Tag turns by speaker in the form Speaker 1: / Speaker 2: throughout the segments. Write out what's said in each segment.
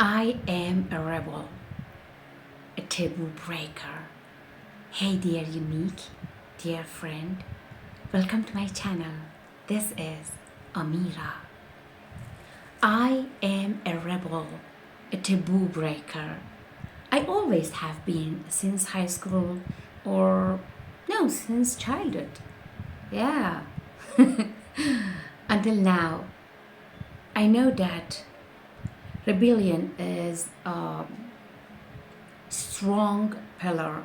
Speaker 1: I am a rebel, a taboo breaker. Hey dear unique, dear friend, welcome to my channel. This is Amira. I am a rebel, a taboo breaker. I always have been since high school, or no, since childhood. Yeah. Until now, I know that rebellion is a strong pillar,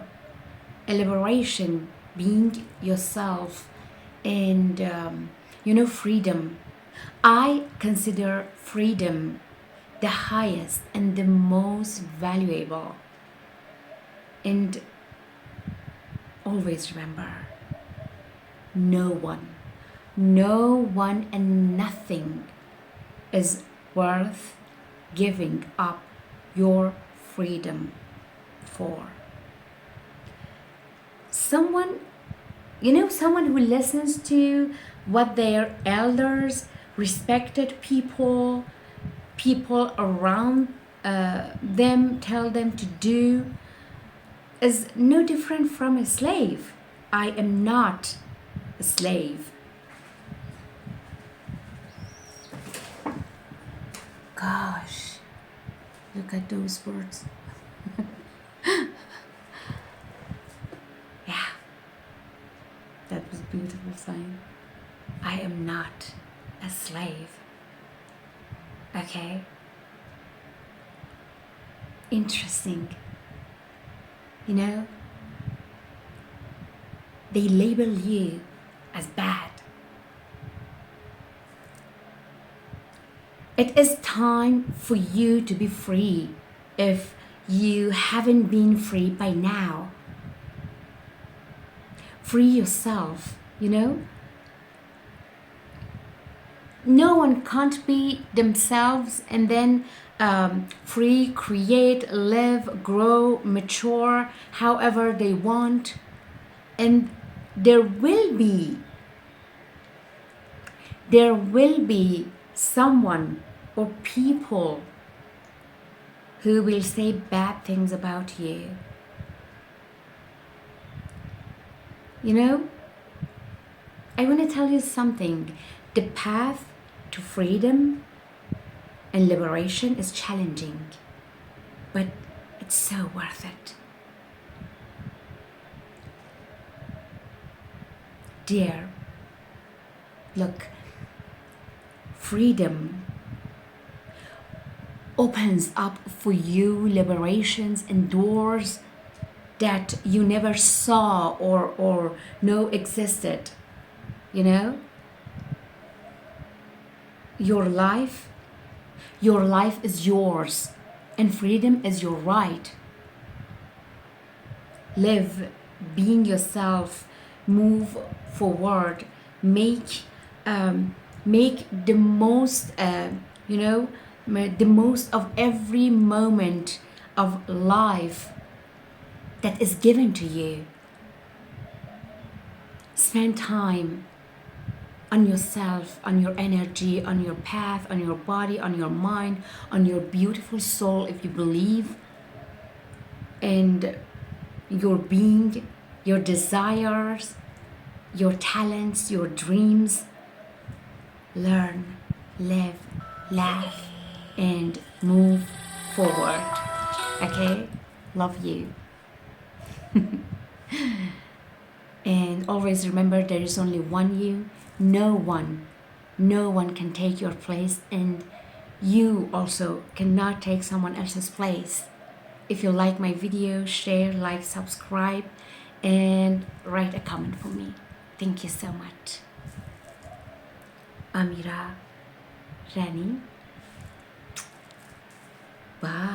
Speaker 1: a liberation, being yourself, and freedom. I consider freedom the highest and the most valuable. And always remember, no one and nothing is worth giving up your freedom for. Someone who listens to what their elders, respected people around them tell them to do is no different from a slave. I am not a slave. Gosh, look at those words. Yeah, that was a beautiful sign. I am not a slave. Okay? Interesting. They label you as bad. It is time for you to be free if you haven't been free by now. Free yourself, No one can't be themselves and then free, create, live, grow, mature however they want. And there will be someone or people who will say bad things about you. I want to tell you something. The path to freedom and liberation is challenging, but it's so worth it. Dear, look, freedom opens up for you liberations and doors that you never saw or know existed. Your life is yours, and freedom is your right. Live being yourself, move forward, make the most the most of every moment of life that is given to you. Spend time on yourself, on your energy, on your path, on your body, on your mind, on your beautiful soul if you believe, and your being, your desires, your talents, your dreams. Learn, live, laugh, and move forward. Okay? Love you. And always remember, there is only one you. No one can take your place, and you also cannot take someone else's place. If you like my video, share, like, subscribe, and write a comment for me. Thank you so much. Amira Rani. Bye.